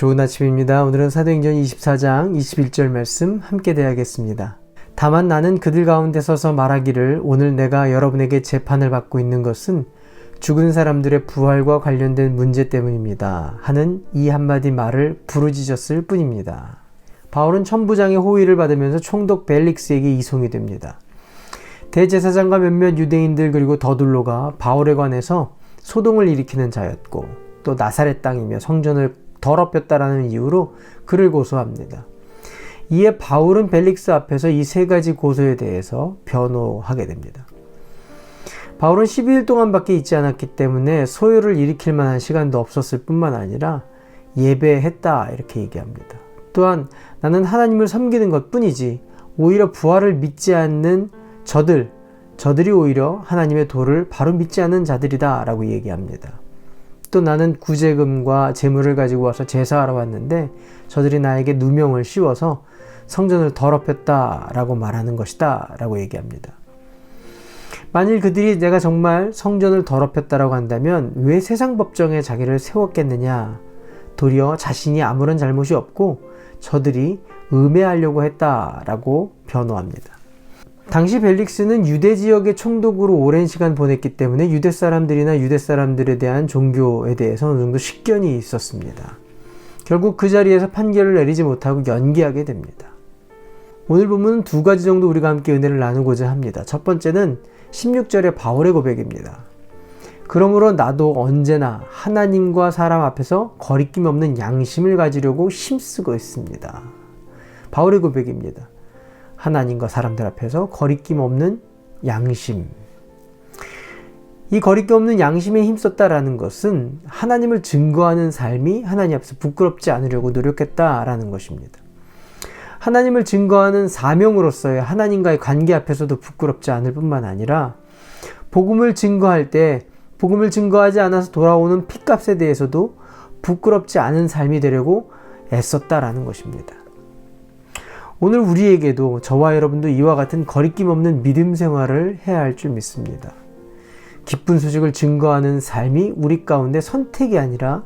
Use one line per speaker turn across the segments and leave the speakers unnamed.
좋은 아침입니다. 오늘은 사도행전 24장 21절 말씀 함께 대하겠습니다. 다만 나는 그들 가운데 서서 말하기를 오늘 내가 여러분에게 재판을 받고 있는 것은 죽은 사람들의 부활과 관련된 문제 때문입니다. 하는 이 한마디 말을 부르짖었을 뿐입니다. 바울은 천부장의 호의를 받으면서 총독 벨릭스에게 이송이 됩니다. 대제사장과 몇몇 유대인들 그리고 더둘로가 바울에 관해서 소동을 일으키는 자였고 또 나사렛 땅이며 성전을 더럽혔다라는 이유로 그를 고소합니다. 이에 바울은 벨릭스 앞에서 이 세 가지 고소에 대해서 변호하게 됩니다. 바울은 12일 동안밖에 있지 않았기 때문에 소요를 일으킬 만한 시간도 없었을 뿐만 아니라 예배했다 이렇게 얘기합니다. 또한 나는 하나님을 섬기는 것뿐이지 오히려 부활을 믿지 않는 저들이 오히려 하나님의 도를 바로 믿지 않는 자들이다 라고 얘기합니다. 또 나는 구제금과 재물을 가지고 와서 제사하러 왔는데 저들이 나에게 누명을 씌워서 성전을 더럽혔다 라고 말하는 것이다 라고 얘기합니다. 만일 그들이 내가 정말 성전을 더럽혔다라고 한다면 왜 세상 법정에 자기를 세웠겠느냐? 도리어 자신이 아무런 잘못이 없고 저들이 음해하려고 했다라고 변호합니다. 당시 벨릭스는 유대 지역의 총독으로 오랜 시간 보냈기 때문에 유대 사람들이나 유대 사람들에 대한 종교에 대해서 어느 정도 식견이 있었습니다. 결국 그 자리에서 판결을 내리지 못하고 연기하게 됩니다. 오늘 본문은 두 가지 정도 우리가 함께 은혜를 나누고자 합니다. 첫 번째는 16절의 바울의 고백입니다. 그러므로 나도 언제나 하나님과 사람 앞에서 거리낌 없는 양심을 가지려고 힘쓰고 있습니다. 바울의 고백입니다. 하나님과 사람들 앞에서 거리낌 없는 양심. 이 거리낌 없는 양심에 힘썼다라는 것은 하나님을 증거하는 삶이 하나님 앞에서 부끄럽지 않으려고 노력했다라는 것입니다. 하나님을 증거하는 사명으로서의 하나님과의 관계 앞에서도 부끄럽지 않을 뿐만 아니라 복음을 증거할 때 복음을 증거하지 않아서 돌아오는 핏값에 대해서도 부끄럽지 않은 삶이 되려고 애썼다라는 것입니다. 오늘 우리에게도 저와 여러분도 이와 같은 거리낌 없는 믿음 생활을 해야 할 줄 믿습니다. 기쁜 소식을 증거하는 삶이 우리 가운데 선택이 아니라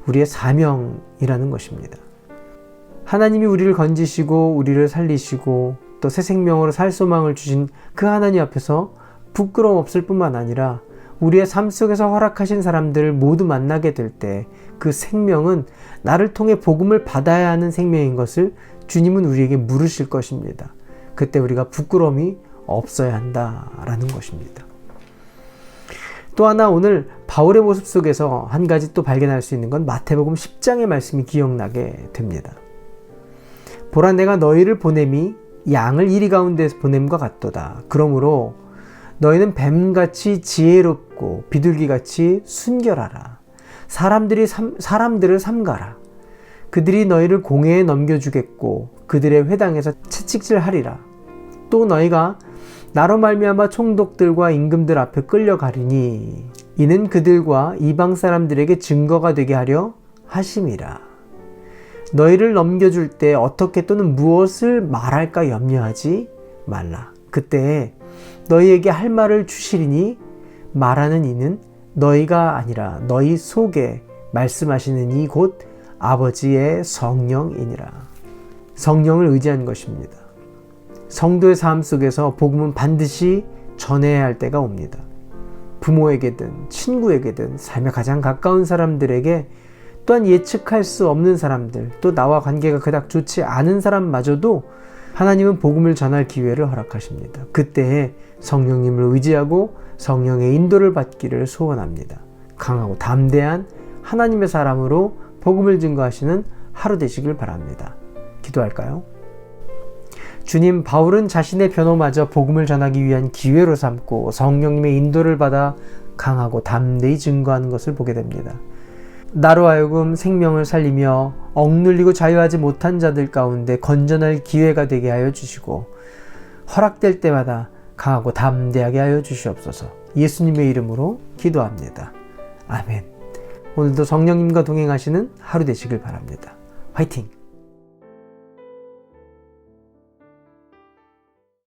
우리의 사명이라는 것입니다. 하나님이 우리를 건지시고 우리를 살리시고 또 새 생명으로 살 소망을 주신 그 하나님 앞에서 부끄러움 없을 뿐만 아니라 우리의 삶 속에서 허락하신 사람들을 모두 만나게 될 때 그 생명은 나를 통해 복음을 받아야 하는 생명인 것을 주님은 우리에게 물으실 것입니다. 그때 우리가 부끄러움이 없어야 한다라는 것입니다. 또 하나 오늘 바울의 모습 속에서 한 가지 또 발견할 수 있는 건 마태복음 10장의 말씀이 기억나게 됩니다. 보라 내가 너희를 보냄이 양을 이리 가운데서 보냄과 같도다. 그러므로 너희는 뱀같이 지혜롭고 비둘기같이 순결하라. 사람들을 삼가라. 그들이 너희를 공회에 넘겨주겠고 그들의 회당에서 채찍질하리라. 또 너희가 나로 말미암아 총독들과 임금들 앞에 끌려가리니 이는 그들과 이방 사람들에게 증거가 되게 하려 하심이라. 너희를 넘겨줄 때 어떻게 또는 무엇을 말할까 염려하지 말라. 그때 너희에게 할 말을 주시리니 말하는 이는 너희가 아니라 너희 속에 말씀하시는 이 곧 아버지의 성령이니라. 성령을 의지한 것입니다. 성도의 삶 속에서 복음은 반드시 전해야 할 때가 옵니다. 부모에게든 친구에게든 삶에 가장 가까운 사람들에게 또한 예측할 수 없는 사람들 또 나와 관계가 그닥 좋지 않은 사람마저도 하나님은 복음을 전할 기회를 허락하십니다. 그때에 성령님을 의지하고 성령의 인도를 받기를 소원합니다. 강하고 담대한 하나님의 사람으로 복음을 증거하시는 하루 되시길 바랍니다. 기도할까요? 주님, 바울은 자신의 변호마저 복음을 전하기 위한 기회로 삼고 성령님의 인도를 받아 강하고 담대히 증거하는 것을 보게 됩니다. 나로 하여금 생명을 살리며 억눌리고 자유하지 못한 자들 가운데 건전할 기회가 되게 하여 주시고 허락될 때마다 강하고 담대하게 하여 주시옵소서. 예수님의 이름으로 기도합니다. 아멘. 오늘도 성령님과 동행하시는 하루 되시길 바랍니다. 화이팅!